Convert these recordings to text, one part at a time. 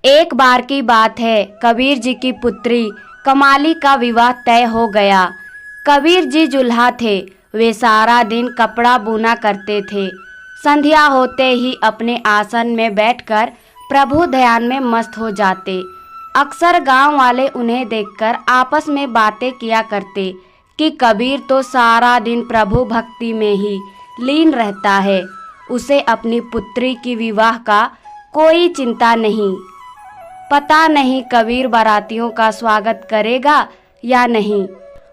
एक बार की बात है, कबीर जी की पुत्री कमाली का विवाह तय हो गया। कबीर जी जुल्हा थे। वे सारा दिन कपड़ा बुना करते थे। संध्या होते ही अपने आसन में बैठकर प्रभु ध्यान में मस्त हो जाते। अक्सर गांव वाले उन्हें देखकर आपस में बातें किया करते कि कबीर तो सारा दिन प्रभु भक्ति में ही लीन रहता है, उसे अपनी पुत्री की विवाह का कोई चिंता नहीं। पता नहीं कबीर बारातियों का स्वागत करेगा या नहीं।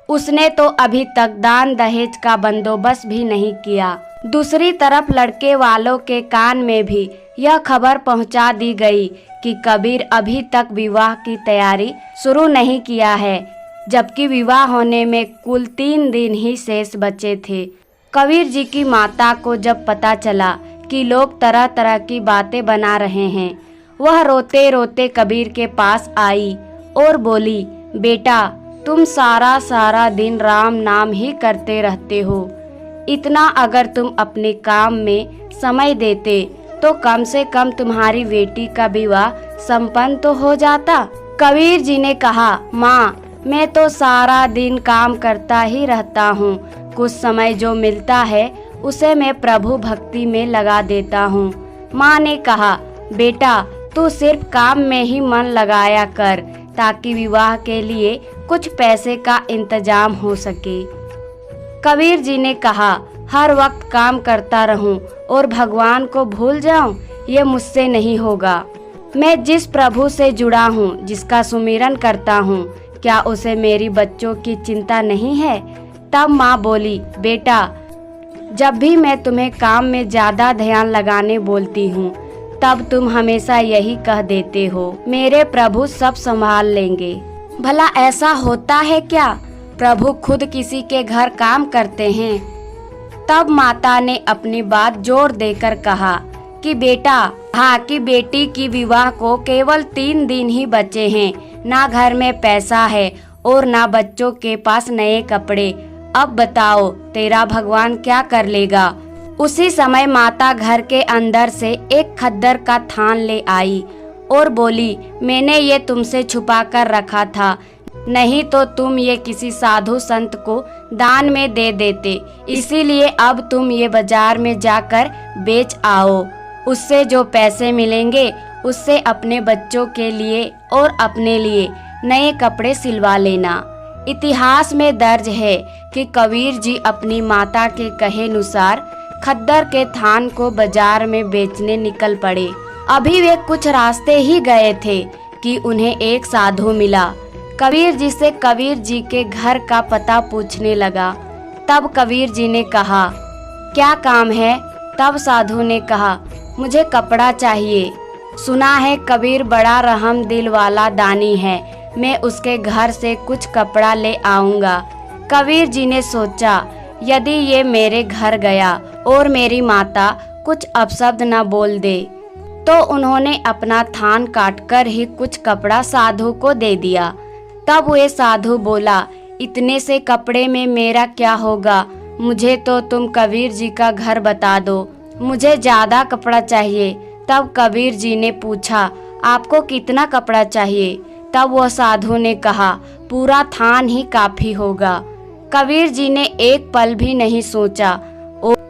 उसने तो अभी तक दान दहेज का बंदोबस्त भी नहीं किया। दूसरी तरफ लड़के वालों के कान में भी यह खबर पहुंचा दी गई कि कबीर अभी तक विवाह की तैयारी शुरू नहीं किया है, जबकि विवाह होने में कुल 3 दिन ही शेष बचे थे। कबीर जी की माता को जब पता चला कि लोग तरह तरह की बातें बना रहे हैं, वह रोते रोते कबीर के पास आई और बोली, बेटा तुम सारा दिन राम नाम ही करते रहते हो। इतना अगर तुम अपने काम में समय देते तो कम से कम तुम्हारी बेटी का विवाह संपन्न तो हो जाता। कबीर जी ने कहा, माँ मैं तो सारा दिन काम करता ही रहता हूँ, कुछ समय जो मिलता है उसे मैं प्रभु भक्ति में लगा देता हूँ। माँ ने कहा, बेटा तू सिर्फ काम में ही मन लगाया कर ताकि विवाह के लिए कुछ पैसे का इंतजाम हो सके। कबीर जी ने कहा, हर वक्त काम करता रहूं और भगवान को भूल जाऊं, ये मुझसे नहीं होगा। मैं जिस प्रभु से जुड़ा हूं, जिसका सुमिरन करता हूं, क्या उसे मेरी बच्चों की चिंता नहीं है? तब माँ बोली, बेटा जब भी मैं तुम्हें काम में ज्यादा ध्यान लगाने बोलती हूँ तब तुम हमेशा यही कह देते हो, मेरे प्रभु सब संभाल लेंगे। भला ऐसा होता है क्या? प्रभु खुद किसी के घर काम करते हैं? तब माता ने अपनी बात जोर देकर कहा कि बेटा, कि बेटी की विवाह को केवल 3 दिन ही बचे हैं, ना घर में पैसा है और ना बच्चों के पास नए कपड़े। अब बताओ तेरा भगवान क्या कर लेगा? उसी समय माता घर के अंदर से एक खद्दर का थान ले आई और बोली, मैंने ये तुमसे छुपा कर रखा था, नहीं तो तुम ये किसी साधु संत को दान में दे देते, इसीलिए अब तुम ये बाजार में जाकर बेच आओ। उससे जो पैसे मिलेंगे उससे अपने बच्चों के लिए और अपने लिए नए कपड़े सिलवा लेना। इतिहास में दर्ज है कि कबीर जी अपनी माता के कहे अनुसार खद्दर के थान को बाजार में बेचने निकल पड़े। अभी वे कुछ रास्ते ही गए थे कि उन्हें एक साधु मिला। कबीर जी से कबीर जी के घर का पता पूछने लगा। तब कबीर जी ने कहा, क्या काम है? तब साधु ने कहा, मुझे कपड़ा चाहिए। सुना है कबीर बड़ा रहम दिल वाला दानी है, मैं उसके घर से कुछ कपड़ा ले आऊंगा। कबीर जी ने सोचा, यदि ये मेरे घर गया और मेरी माता कुछ अपशब्द न बोल दे, तो उन्होंने अपना थान काटकर ही कुछ कपड़ा साधु को दे दिया। तब वे साधु बोला, इतने से कपड़े में मेरा क्या होगा? मुझे तो तुम कबीर जी का घर बता दो, मुझे ज्यादा कपड़ा चाहिए। तब कबीर जी ने पूछा, आपको कितना कपड़ा चाहिए? तब वह साधु ने कहा, पूरा थान ही काफी होगा। कबीर जी ने एक पल भी नहीं सोचा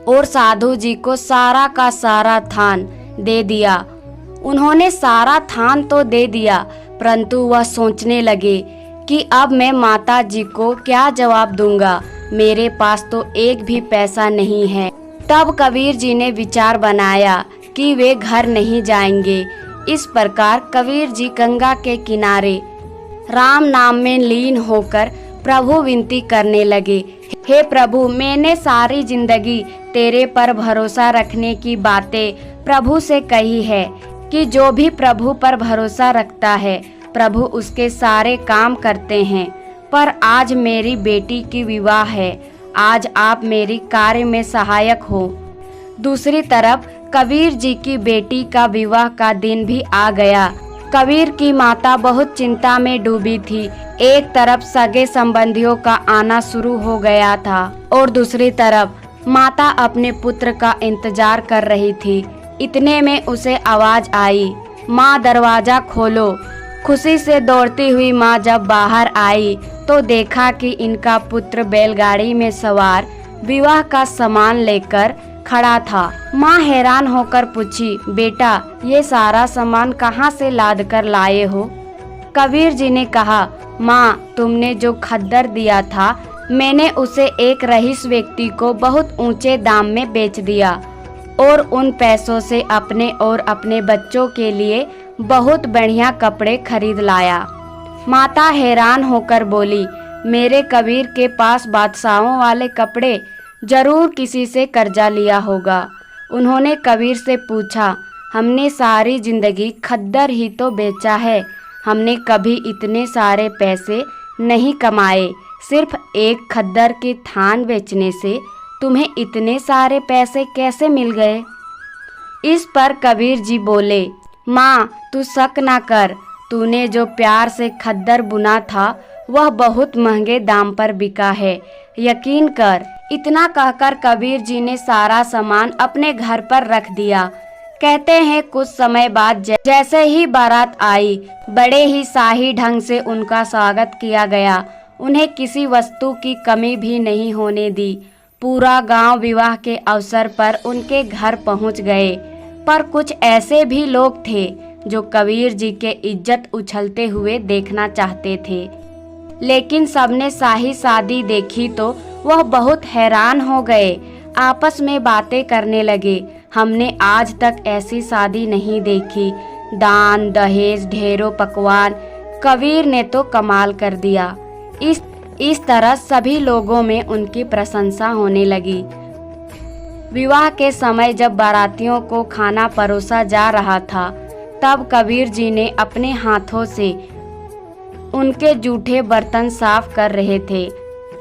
और साधु जी को सारा का सारा थान दे दिया। उन्होंने सारा थान तो दे दिया, परंतु वह सोचने लगे कि अब मैं माता जी को क्या जवाब दूंगा, मेरे पास तो एक भी पैसा नहीं है। तब कबीर जी ने विचार बनाया कि वे घर नहीं जाएंगे। इस प्रकार कबीर जी गंगा के किनारे राम नाम में लीन होकर प्रभु विनती करने लगे, हे प्रभु, मैंने सारी जिंदगी तेरे पर भरोसा रखने की बातें प्रभु से कही है कि जो भी प्रभु पर भरोसा रखता है प्रभु उसके सारे काम करते हैं। पर आज मेरी बेटी की विवाह है, आज आप मेरी कार्य में सहायक हो। दूसरी तरफ कबीर जी की बेटी का विवाह का दिन भी आ गया। कबीर की माता बहुत चिंता में डूबी थी। एक तरफ सगे संबंधियों का आना शुरू हो गया था और दूसरी तरफ माता अपने पुत्र का इंतजार कर रही थी। इतने में उसे आवाज आई, माँ दरवाज़ा खोलो। खुशी से दौड़ती हुई माँ जब बाहर आई तो देखा कि इनका पुत्र बैलगाड़ी में सवार विवाह का सामान लेकर खड़ा था। माँ हैरान होकर पूछी, बेटा ये सारा सामान कहाँ से लाद कर लाए हो? कबीर जी ने कहा, माँ तुमने जो खद्दर दिया था मैंने उसे एक रईस व्यक्ति को बहुत ऊंचे दाम में बेच दिया और उन पैसों से अपने और अपने बच्चों के लिए बहुत बढ़िया कपड़े खरीद लाया। माता हैरान होकर बोली, मेरे कबीर के पास बादशाहों वाले कपड़े, जरूर किसी से कर्जा लिया होगा। उन्होंने कबीर से पूछा, हमने सारी जिंदगी खद्दर ही तो बेचा है, हमने कभी इतने सारे पैसे नहीं कमाए। सिर्फ एक खद्दर की थान बेचने से तुम्हें इतने सारे पैसे कैसे मिल गए? इस पर कबीर जी बोले, माँ तू शक ना कर, तूने जो प्यार से खद्दर बुना था वह बहुत महंगे दाम पर बिका है, यकीन कर। इतना कहकर कबीर जी ने सारा सामान अपने घर पर रख दिया। कहते हैं कुछ समय बाद जैसे ही बारात आई, बड़े ही शाही ढंग से उनका स्वागत किया गया। उन्हें किसी वस्तु की कमी भी नहीं होने दी। पूरा गांव विवाह के अवसर पर उनके घर पहुंच गए। पर कुछ ऐसे भी लोग थे जो कबीर जी के इज्जत उछलते हुए देखना चाहते थे। लेकिन सबने शाही शादी देखी तो वह बहुत हैरान हो गए। आपस में बातें करने लगे, हमने आज तक ऐसी शादी नहीं देखी। दान दहेज ढेरों पकवान, कबीर ने तो कमाल कर दिया। इस तरह सभी लोगों में उनकी प्रशंसा होने लगी। विवाह के समय जब बारातियों को खाना परोसा जा रहा था, तब कबीर जी ने अपने हाथों से उनके जूठे बर्तन साफ कर रहे थे।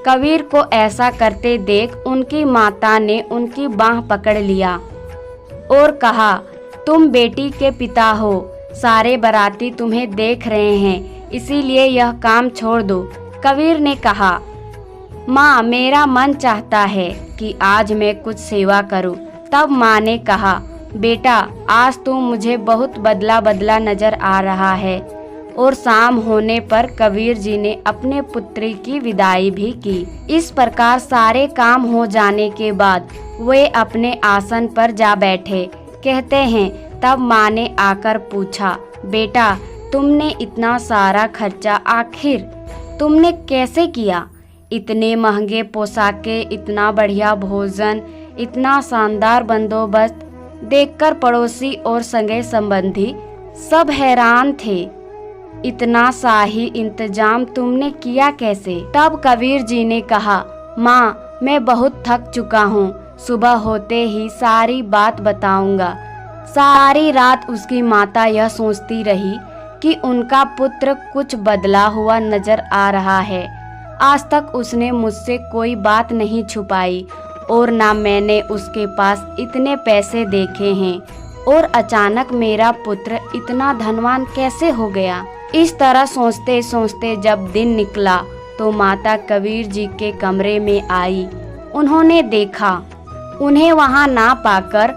कबीर को ऐसा करते देख उनकी माता ने उनकी बाह पकड़ लिया और कहा, तुम बेटी के पिता हो, सारे बाराती तुम्हें देख रहे हैं, इसीलिए यह काम छोड़ दो। कबीर ने कहा, माँ मेरा मन चाहता है कि आज मैं कुछ सेवा करूं। तब माँ ने कहा, बेटा आज तू मुझे बहुत बदला बदला नजर आ रहा है। और शाम होने पर कबीर जी ने अपने पुत्री की विदाई भी की। इस प्रकार सारे काम हो जाने के बाद वे अपने आसन पर जा बैठे। कहते हैं तब माँ ने आकर पूछा, बेटा तुमने इतना सारा खर्चा आखिर तुमने कैसे किया? इतने महंगे पोशाकें, इतना बढ़िया भोजन, इतना शानदार बंदोबस्त देखकर पड़ोसी और सगे संबंधी सब हैरान थे। इतना शाही इंतजाम तुमने किया कैसे? तब कबीर जी ने कहा, माँ मैं बहुत थक चुका हूँ, सुबह होते ही सारी बात बताऊंगा। सारी रात उसकी माता यह सोचती रही कि उनका पुत्र कुछ बदला हुआ नजर आ रहा है। आज तक उसने मुझसे कोई बात नहीं छुपाई और ना मैंने उसके पास इतने पैसे देखे हैं, और अचानक मेरा पुत्र इतना धनवान कैसे हो गया? इस तरह सोचते सोचते जब दिन निकला तो माता कबीर जी के कमरे में आई। उन्होंने देखा, उन्हें वहां ना पाकर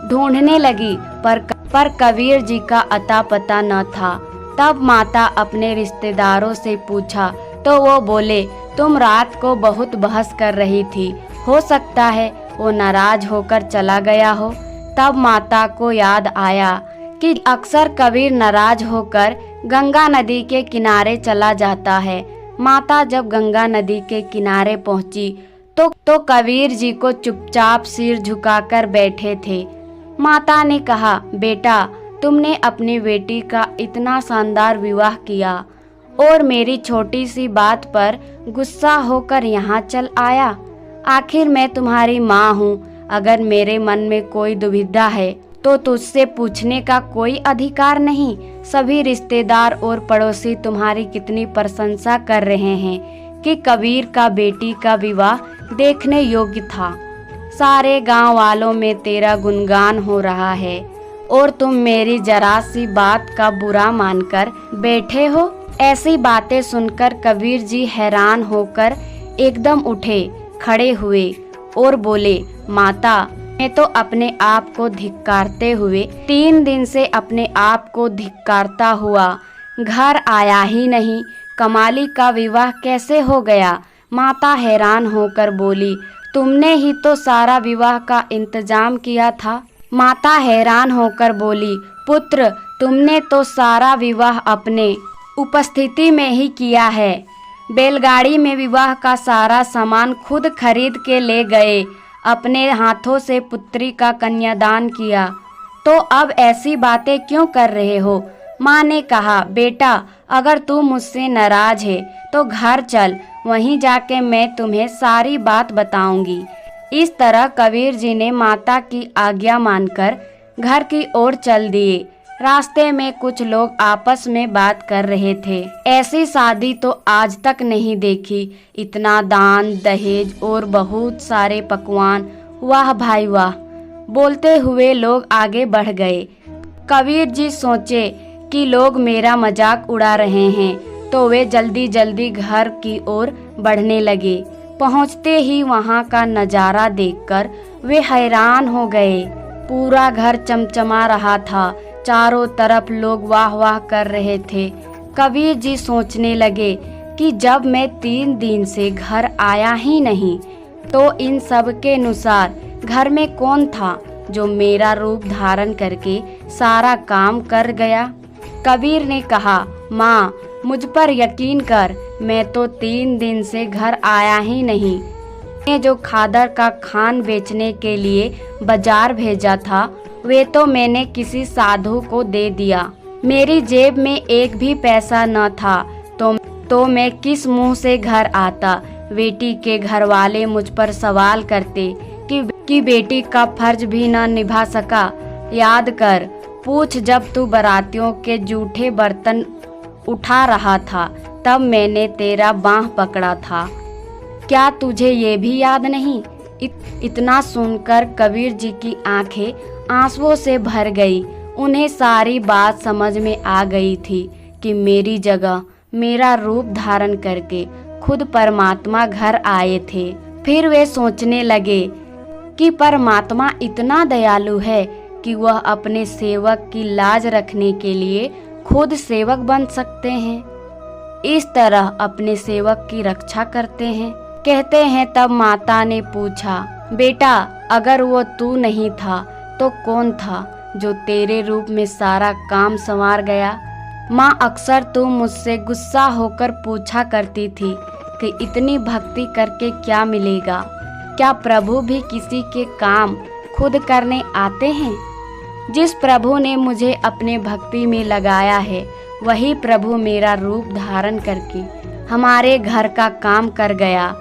ढूंढने लगी, पर कबीर जी का अता पता न था। तब माता अपने रिश्तेदारों से पूछा तो वो बोले, तुम रात को बहुत बहस कर रही थी, हो सकता है वो नाराज होकर चला गया हो। तब माता को याद आया कि अक्सर कबीर नाराज होकर गंगा नदी के किनारे चला जाता है। माता जब गंगा नदी के किनारे पहुंची तो कबीर जी को चुपचाप सिर झुकाकर बैठे थे। माता ने कहा, बेटा तुमने अपनी बेटी का इतना शानदार विवाह किया और मेरी छोटी सी बात पर गुस्सा होकर यहाँ चल आया। आखिर मैं तुम्हारी माँ हूँ, अगर मेरे मन में कोई दुविधा है तो तुझसे पूछने का कोई अधिकार नहीं। सभी रिश्तेदार और पड़ोसी तुम्हारी कितनी प्रशंसा कर रहे हैं कि कबीर का बेटी का विवाह देखने योग्य था। सारे गांव वालों में तेरा गुणगान हो रहा है और तुम मेरी जरा सी बात का बुरा मानकर बैठे हो। ऐसी बातें सुनकर कबीर जी हैरान होकर एकदम उठे, खड़े हुए और बोले, माता मैं तो अपने आप को धिक्कारते हुए 3 दिन से अपने आप को धिक्कारता हुआ घर आया ही नहीं। कमाली का विवाह कैसे हो गया? माता हैरान होकर बोली, तुमने ही तो सारा विवाह का इंतजाम किया था। माता हैरान होकर बोली, पुत्र, तुमने तो सारा विवाह अपने उपस्थिति में ही किया है। बैलगाड़ी में विवाह का सारा सामान खुद खरीद के ले गए, अपने हाथों से पुत्री का कन्यादान किया, तो अब ऐसी बातें क्यों कर रहे हो? माँ ने कहा, बेटा, अगर तू मुझसे नाराज है तो घर चल, वहीं जाके मैं तुम्हें सारी बात बताऊंगी। इस तरह कबीर जी ने माता की आज्ञा मानकर घर की ओर चल दिए। रास्ते में कुछ लोग आपस में बात कर रहे थे। ऐसी शादी तो आज तक नहीं देखी, इतना दान दहेज और बहुत सारे पकवान, वाह भाई वाह। बोलते हुए लोग आगे बढ़ गए। कबीर जी सोचे कि लोग मेरा मजाक उड़ा रहे हैं, तो वे जल्दी जल्दी घर की ओर बढ़ने लगे। पहुंचते ही वहां का नज़ारा देखकर वे हैरान हो गए। पूरा घर चमचमा रहा था, चारों तरफ लोग वाह वाह कर रहे थे। कबीर जी सोचने लगे कि जब मैं 3 दिन से घर आया ही नहीं, तो इन सब के अनुसार घर में कौन था जो मेरा रूप धारण करके सारा काम कर गया? कबीर ने कहा, माँ, मुझ पर यकीन कर, मैं तो 3 दिन से घर आया ही नहीं। मैंने जो खादर का खान बेचने के लिए बाजार भेजा था, वे तो मैंने किसी साधु को दे दिया। मेरी जेब में एक भी पैसा न था, तो मैं किस मुंह से घर आता? बेटी के घर वाले मुझ पर सवाल करते कि बेटी का फर्ज भी न निभा सका। याद कर, पूछ, जब तू बारातियों के जूठे बर्तन उठा रहा था, तब मैंने तेरा बाँह पकड़ा था। क्या तुझे ये भी याद नहीं? इतना सुनकर कबीर जी की आंखें आंसुओं से भर गई। उन्हें सारी बात समझ में आ गई थी कि मेरी जगह मेरा रूप धारण करके खुद परमात्मा घर आए थे। फिर वे सोचने लगे कि परमात्मा इतना दयालु है कि वह अपने सेवक की लाज रखने के लिए खुद सेवक बन सकते हैं, इस तरह अपने सेवक की रक्षा करते हैं। कहते हैं तब माता ने पूछा, बेटा, अगर वो तू नहीं था तो कौन था जो तेरे रूप में सारा काम संवार गया? माँ, अक्सर तू मुझसे गुस्सा होकर पूछा करती थी कि इतनी भक्ति करके क्या मिलेगा? क्या प्रभु भी किसी के काम खुद करने आते हैं? जिस प्रभु ने मुझे अपने भक्ति में लगाया है, वही प्रभु मेरा रूप धारण करके हमारे घर का काम कर गया।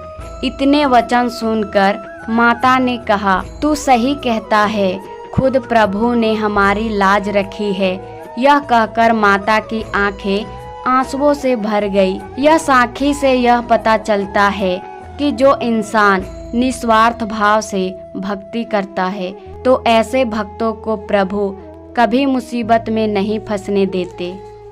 इतने वचन सुनकर माता ने कहा, तू सही कहता है, खुद प्रभु ने हमारी लाज रखी है। यह कहकर माता की आंखें आंसुओं से भर गई। यह साखी से यह पता चलता है कि जो इंसान निस्वार्थ भाव से भक्ति करता है, तो ऐसे भक्तों को प्रभु कभी मुसीबत में नहीं फंसने देते।